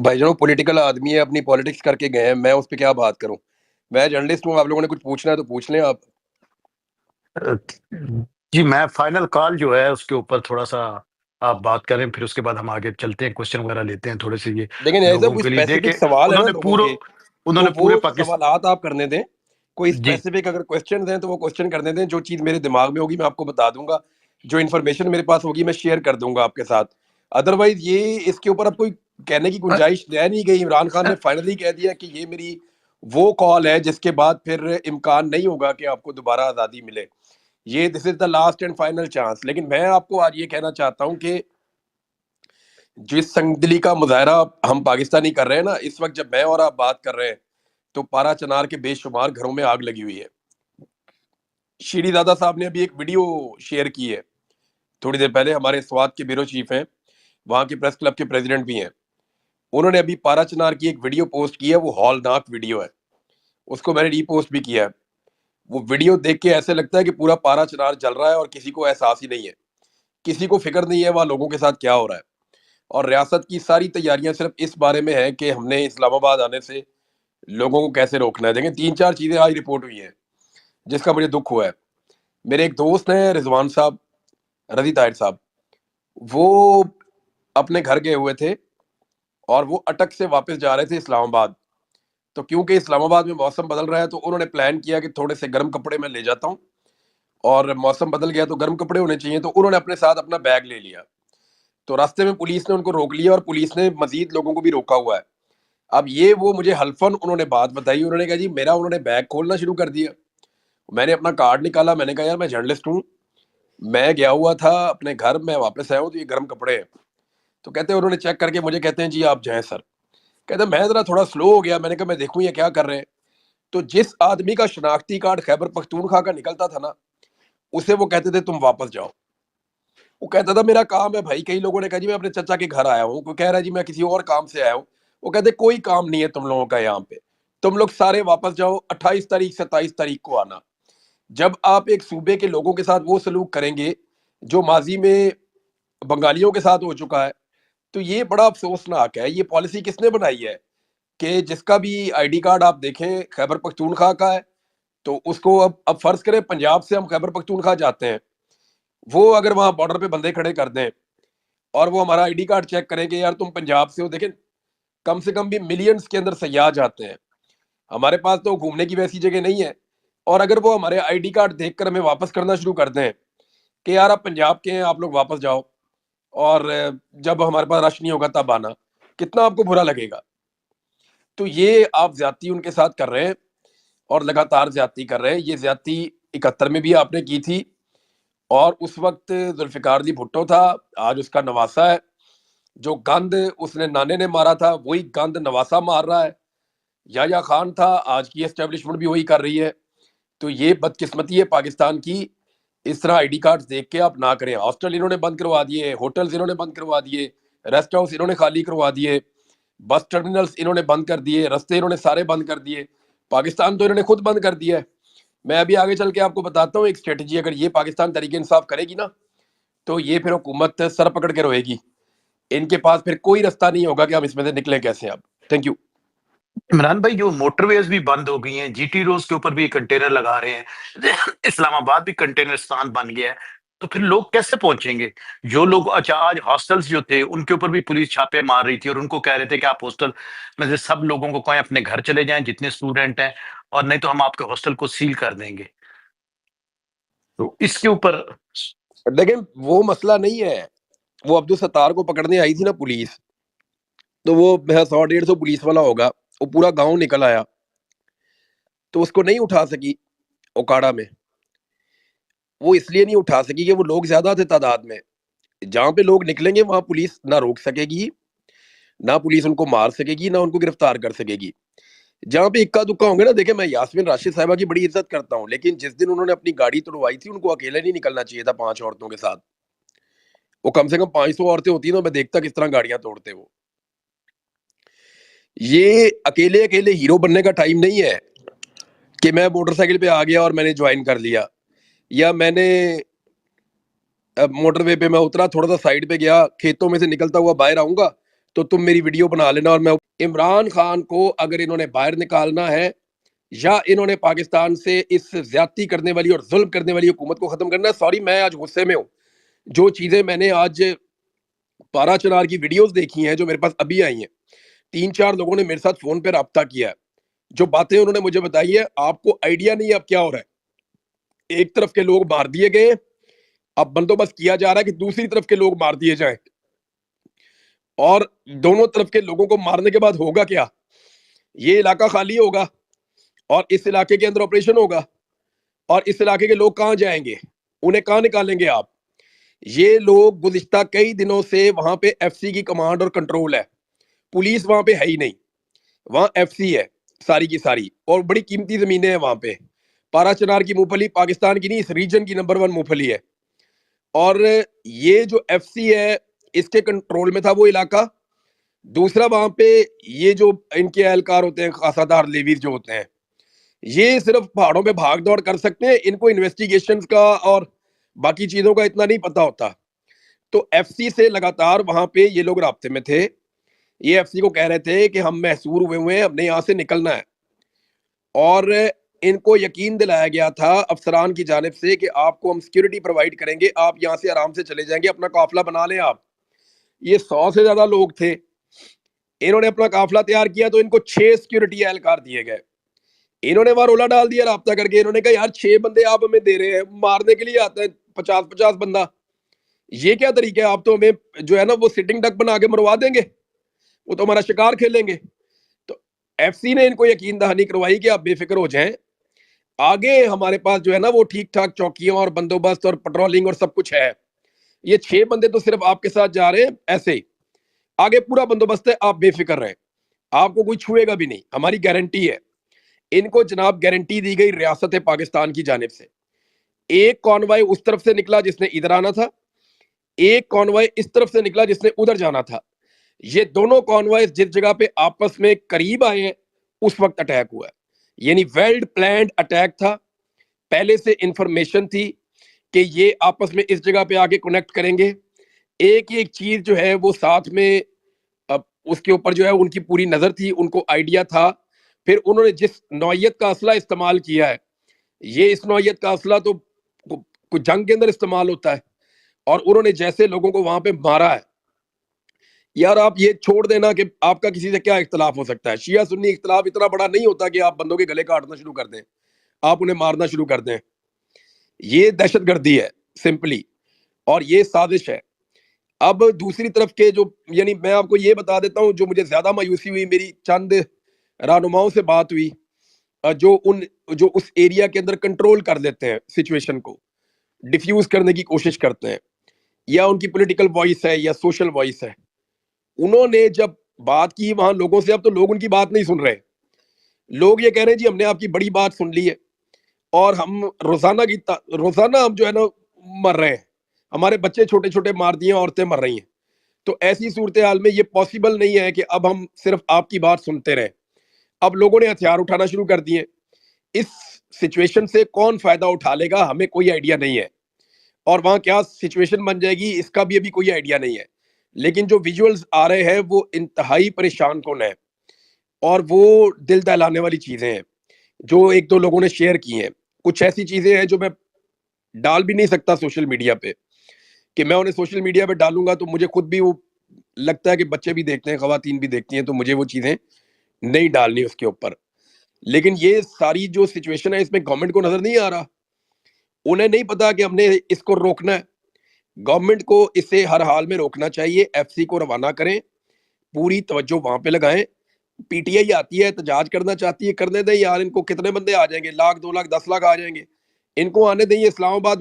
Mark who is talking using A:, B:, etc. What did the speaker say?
A: भाईजान पॉलिटिकल आदमी है, अपनी पॉलिटिक्स करके गए हैं, मैं उस पे क्या बात करूं। मैं जर्नलिस्ट हूं, आप लोगों ने कुछ पूछना है तो पूछ लें आप।
B: अ, जी, मैं फाइनल कॉल जो है उसके ऊपर थोड़ा-सा आप बात करें, फिर उसके बाद हम आगे चलते हैं, क्वेश्चन वगैरह लेते हैं थोड़े से ये
A: लेकिन ऐसा
B: लोगों
A: कोई
B: के लिए
A: स्पेसिफिक
B: देखें।
A: सवाल है ना
B: उन्होंने
A: लोगों
B: पूरो
A: के, तो
B: उन्होंने
A: वो
B: पूरे पाकिस
A: सवालात आप करने दें। कोई
B: जी,
A: स्पेसिफिक अगर क्वेश्चन हैं तो वो क्वेश्चन करने दें। जो चीज़ मेरे दिमाग में होगी मैं आपको बता दूंगा, जो इन्फॉर्मेशन मेरे पास होगी मैं शेयर कर दूंगा आपके साथ। अदरवाइज ये इसके ऊपर अब कोई कहने की
B: अ
A: गुंजाइश रह नहीं गई। इमरान खान
B: अ,
A: ने फाइनली कह दिया कि ये मेरी वो कॉल है जिसके बाद फिर इम्कान नहीं होगा कि आपको दोबारा आज़ादी मिले। ये this is the last and final chance. लेकिन मैं आपको आज ये कहना चाहता हूं कि जिस संगदली का मुजाहरा हम पाकिस्तानी कर रहे हैं ना, इस वक्त जब मैं और आप बात कर रहे हैं तो पारा चनार के बेशुमार घरों में आग लगी हुई है। शीरी दादा साहब ने अभी एक वीडियो शेयर की है थोड़ी देर पहले, हमारे स्वात के ब्यूरो चीफ हैं, वहां के प्रेस क्लब के प्रेसिडेंट भी हैं। उन्होंने अभी पारा चनार की एक वीडियो पोस्ट की है, वो हॉलनाक वीडियो है। उसको मैंने रीपोस्ट भी किया है। वो वीडियो देख के ऐसे लगता है कि पूरा पारा चनार जल रहा है और किसी को एहसास ही नहीं है, किसी को फिक्र नहीं है वहां लोगों के साथ क्या हो रहा है। और रियासत की सारी तैयारियां सिर्फ इस बारे में है कि हमने इस्लामाबाद आने से लोगों को कैसे रोकना है। देखें, तीन चार चीजें आज रिपोर्ट हुई हैं जिसका मुझे दुख हुआ है। मेरे एक दोस्त हैं रिजवान साहब, रजी ताहिर साहब, वो अपने घर गए हुए थे और वो अटक से वापस जा रहे थे इस्लामाबाद। तो क्योंकि इस्लामाबाद में मौसम बदल रहा है तो उन्होंने प्लान किया कि थोड़े से गर्म कपड़े मैं ले जाता हूँ, और मौसम बदल गया तो गर्म कपड़े होने चाहिए, तो उन्होंने अपने साथ अपना बैग ले लिया। तो रास्ते में पुलिस ने उनको रोक लिया और पुलिस ने मजीद लोगों को भी रोका हुआ है। अब ये वो मुझे हल्फन उन्होंने बात बताई, उन्होंने कहा जी मेरा, उन्होंने बैग खोलना शुरू कर दिया। मैंने अपना कार्ड निकाला, मैंने कहा यार मैं जर्नलिस्ट हूँ, मैं गया हुआ था अपने घर, मैं वापस आया हूँ तो ये गर्म कपड़े हैं। तो कहते हैं, उन्होंने चेक करके मुझे कहते हैं जी आप जाएं सर। कहते हैं मैं जरा थोड़ा स्लो हो गया, मैंने कहा मैं देखूं ये क्या कर रहे हैं। तो जिस आदमी का शनाख्ती कार्ड खैबर पख्तूनख्वा का निकलता था ना, उसे वो कहते थे तुम वापस जाओ। वो कहता था मेरा काम है भाई। कई लोगों ने कहा जी मैं अपने चचा के घर आया हूँ, कोई कह रहा है जी मैं किसी और काम से आया हूँ। वो कहते कोई काम नहीं है तुम लोगों का यहाँ पे, तुम लोग सारे वापस जाओ, 28 तारीख 27 तारीख को आना। जब आप एक सूबे के लोगों के साथ वो सलूक करेंगे जो माजी में बंगालियों के साथ हो चुका है, तो ये बड़ा अफसोसनाक है। ये पॉलिसी किसने बनाई है कि जिसका भी आईडी कार्ड आप देखें खैबर पख्तूनख्वा का है, तो उसको अब फर्ज करें पंजाब से हम खैबर पख्तूनख्वा जाते हैं, वो अगर वहां बॉर्डर पे बंदे खड़े कर दें और वो हमारा आईडी कार्ड चेक करेंगे, यार तुम पंजाब से हो, देखें कम से कम भी मिलियंस के अंदर सयाह जाते हैं, हमारे पास तो घूमने की वैसी जगह नहीं है। और अगर वो हमारे आईडी कार्ड देखकर हमें वापस करना शुरू कर दें कि यार आप पंजाब के हैं, आप लोग वापस जाओ, और जब हमारे पास रश नहीं होगा तब आना, कितना आपको बुरा लगेगा। तो ये आप ज्यादती उनके साथ कर रहे हैं और लगातार ज्यादती कर रहे हैं। ये ज्यादती 71 में भी आपने की थी, और उस वक्त जुल्फिकार अली भुट्टो था, आज उसका नवासा है। जो गंद उसने नाने ने मारा था वही गंद नवासा मार रहा है। याया खान था, आज की एस्टेब्लिशमेंट भी वही कर रही है। तो ये बदकिस्मती है पाकिस्तान की। इस तरह आईडी कार्ड देख के आप ना करें। हॉस्टल इन्होंने बंद करवा दिए, होटल्स इन्होंने बंद करवा दिए, रेस्ट हाउस इन्होंने खाली करवा दिए, बस टर्मिनल्स इन्होंने बंद कर दिए, रास्ते इन्होंने सारे बंद कर दिए। पाकिस्तान तो इन्होंने खुद बंद कर दिया है। मैं अभी आगे चल के आपको बताता हूँ एक स्ट्रेटजी, अगर ये पाकिस्तान तरीके इंसाफ करेगी ना, तो ये फिर हुकूमत सर पकड़ के रोएगी। इनके पास फिर कोई रास्ता नहीं होगा कि हम इसमें से निकले कैसे अब। Thank you.
B: इमरान भाई, जो मोटरवेज भी बंद हो गई हैं, जीटी रोड्स के ऊपर भी कंटेनर लगा रहे हैं, इस्लामाबाद भी कंटेनर स्थान बन गया है, तो फिर लोग कैसे पहुंचेंगे? जो लोग, अच्छा, आज हॉस्टल्स जो थे उनके ऊपर भी पुलिस छापे मार रही थी और उनको कह रहे थे कि आप हॉस्टल में से सब लोगों को कहें अपने घर चले जाएं जितने स्टूडेंट हैं, और नहीं तो हम आपके हॉस्टल को सील कर देंगे। तो इसके ऊपर
A: लेकिन वो मसला नहीं है। वो अब्दुल सत्तार को पकड़ने आई थी ना पुलिस, तो वो 100 150 पुलिस वाला होगा, वो पूरा गांव निकल आया, तो उसको नहीं उठा सकी ओकाड़ा में। वो इसलिए नहीं उठा सकी कि वो लोग ज्यादा थे तादाद में। जहां पे लोग निकलेंगे वहां पुलिस ना रोक सकेगी, ना पुलिस उनको मार सकेगी, ना उनको गिरफ्तार कर सकेगी। जहां पे इक्का दुक्का होंगे ना, देखे मैं यास्मीन राशिद साहिबा की बड़ी इज्जत करता हूँ, लेकिन जिस दिन उन्होंने अपनी गाड़ी तोड़वाई थी उनको अकेले नहीं निकलना चाहिए था 5 औरतों के साथ। वो कम से कम 500 औरतें होती ना, मैं देखता किस तरह गाड़ियां तोड़ते वो। ये अकेले अकेले हीरो बनने का टाइम नहीं है कि मैं मोटरसाइकिल पे आ गया और मैंने ज्वाइन कर लिया, या मैंने मोटरवे पे मैं उतरा, थोड़ा सा साइड पे गया, खेतों में से निकलता हुआ बाहर आऊंगा तो तुम मेरी वीडियो बना लेना और मैं इमरान खान को अगर इन्होंने बाहर निकालना है या इन्होंने पाकिस्तान से इस ज्यादती करने वाली और जुल्म करने वाली हुकूमत को खत्म करना है। सॉरी, मैं आज गुस्से में हूँ। जो चीजें मैंने आज पारा चनार की वीडियोस देखी हैं जो मेरे पास अभी आई हैं, 3-4 लोगों ने मेरे साथ फोन पे राब्ता किया है, जो बातें उन्होंने मुझे बताई है, आपको आइडिया नहीं है अब क्या हो रहा है। एक तरफ के लोग मार दिए गए, अब बंदोबस्त किया जा रहा है कि दूसरी तरफ के लोग मार दिए जाएं, और दोनों तरफ के लोगों को मारने के बाद होगा क्या? ये इलाका खाली होगा और इस इलाके के अंदर ऑपरेशन होगा, और इस इलाके के लोग कहां जाएंगे? उन्हें कहां निकालेंगे आप? ये लोग गुज़िश्ता कई दिनों से वहां पे एफसी की कमांड और कंट्रोल है, पुलिस वहां पे है ही नहीं, वहां एफसी है सारी की सारी, और बड़ी कीमती जमीनें हैं वहां पे। पारा चनार की मूंगफली पाकिस्तान की नहीं, इस रीजन की नंबर 1 मूंगफली है। और ये जो एफसी है इसके कंट्रोल में था वो इलाका। दूसरा, वहां पे ये जो इनके एहलकार होते हैं, खासादार लेवीज जो होते हैं, ये सिर्फ पहाड़ों पे भाग दौड़ कर सकते हैं, इनको इन्वेस्टिगेशंस का और बाकी चीजों का इतना नहीं पता होता। तो एफसी से लगातार वहां पे ये लोग राब्ते में थे। ये एफसी को कह रहे थे कि हम महसूर हुए हैं, हमने यहां से निकलना है, और इनको यकीन दिलाया गया था अफसरान की जानिब से कि आपको हम सिक्योरिटी प्रोवाइड करेंगे, आप यहां से आराम से चले जाएंगे, अपना काफिला बना लें आप। ये 100 से ज्यादा लोग थे, इन्होंने अपना काफिला तैयार किया तो इनको 6 सिक्योरिटी एहलकार दिए गए। इन्होंने वहां रोला डाल दिया राब्ता करके, इन्होंने कहा यार 6 बंदे आप हमें दे रहे हैं, मारने के लिए आते हैं 50-50 बंदा, ये क्या तरीका है? आप तो हमें जो है ना वो सिटिंग डक बना के मरवा देंगे, वो तो हमारा शिकार खेलेंगे। तो एफसी ने इनको यकीन दहानी करवाई कि आप बेफिक्र हो जाएं, आगे हमारे पास जो है ना वो ठीक ठाक चौकियों और बंदोबस्त और पेट्रोलिंग और सब कुछ है। ये 6 बंदे तो सिर्फ आपके साथ जा रहे हैं ऐसे ही, आगे पूरा बंदोबस्त है, आप बेफिक्र रहें, आपको कोई छुएगा भी नहीं, हमारी गारंटी है। इनको जनाब गारंटी दी गई रियासत पाकिस्तान की जानिब से। एक कॉन्वॉय उस तरफ से निकला जिसने इधर आना था, एक कॉन्वॉय इस तरफ से निकला जिसने उधर जाना था। ये दोनों कॉन्वॉय जिस जगह पे आपस में करीब आए हैं उस वक्त अटैक हुआ है, यानी वेल प्लान्ड अटैक था। पहले से इंफॉर्मेशन थी कि ये आपस में इस जगह पे आके कनेक्ट करेंगे, एक एक चीज जो है वो साथ में, अब उसके ऊपर जो है उनकी पूरी नजर थी, उनको आइडिया था। फिर उन्होंने जिस नौयत का असला इस्तेमाल किया है, ये इस नौयत का असला तो कुछ जंग के अंदर इस्तेमाल होता है, और उन्होंने जैसे लोगों को वहां पे मारा है, यार आप ये छोड़ देना कि आपका किसी से क्या इख्तलाफ हो सकता है। शिया सुन्नी इख्तलाफ इतना बड़ा नहीं होता कि आप बंदों के गले काटना शुरू कर दें, आप उन्हें मारना शुरू कर दें। ये दहशतगर्दी है सिंपली, और ये साजिश है। अब दूसरी तरफ के जो, यानी मैं आपको ये बता देता हूं, जो मुझे ज्यादा मायूसी हुई, मेरी चंद रहनुमाओं से बात हुई जो उस एरिया के अंदर कंट्रोल कर लेते हैं, सिचुएशन को डिफ्यूज करने की कोशिश करते हैं, या उनकी पॉलिटिकल वॉइस है या सोशल वॉइस है। उन्होंने जब बात की वहां लोगों से, अब तो लोग उनकी बात नहीं सुन रहे। लोग ये कह रहे हैं जी हमने आपकी बड़ी बात सुन ली है, और हम रोजाना हम जो है ना मर रहे हैं, हमारे बच्चे छोटे छोटे मार दिए, औरतें मर रही हैं। तो ऐसी सूरत हाल में ये पॉसिबल नहीं है कि अब हम सिर्फ आपकी बात सुनते रहे। अब लोगों ने हथियार उठाना शुरू कर दिए। इस सिचुएशन से कौन फायदा उठा लेगा हमें कोई आइडिया नहीं है, और वहां क्या सिचुएशन बन जाएगी इसका भी अभी कोई आइडिया नहीं है। लेकिन जो विजुअल्स आ रहे हैं वो इंतहाई परेशान कौन है, और वो दिल दहलाने वाली चीजें हैं जो एक दो लोगों ने शेयर की हैं। कुछ ऐसी चीजें हैं जो मैं डाल भी नहीं सकता सोशल मीडिया पे, कि मैं उन्हें सोशल मीडिया पे डालूंगा तो मुझे खुद भी वो लगता है कि बच्चे भी देखते हैं, खवातीन भी देखती हैं, तो मुझे वो चीजें नहीं डालनी उसके ऊपर। लेकिन ये सारी जो सिचुएशन है इसमें गवर्नमेंट को नजर नहीं आ रहा, उन्हें नहीं पता कि हमने इसको रोकना है। गवर्नमेंट को इसे हर हाल में रोकना चाहिए, एफसी को रवाना करें, पूरी तवज्जो वहां पे लगाएं। पीटीआई आती है, एहतजाज करना चाहती है, करने दें यार, इनको कितने बंदे आ जाएंगे, 1 लाख 2 लाख 10 लाख आ जाएंगे, इनको आने दें। इस्लामाबाद में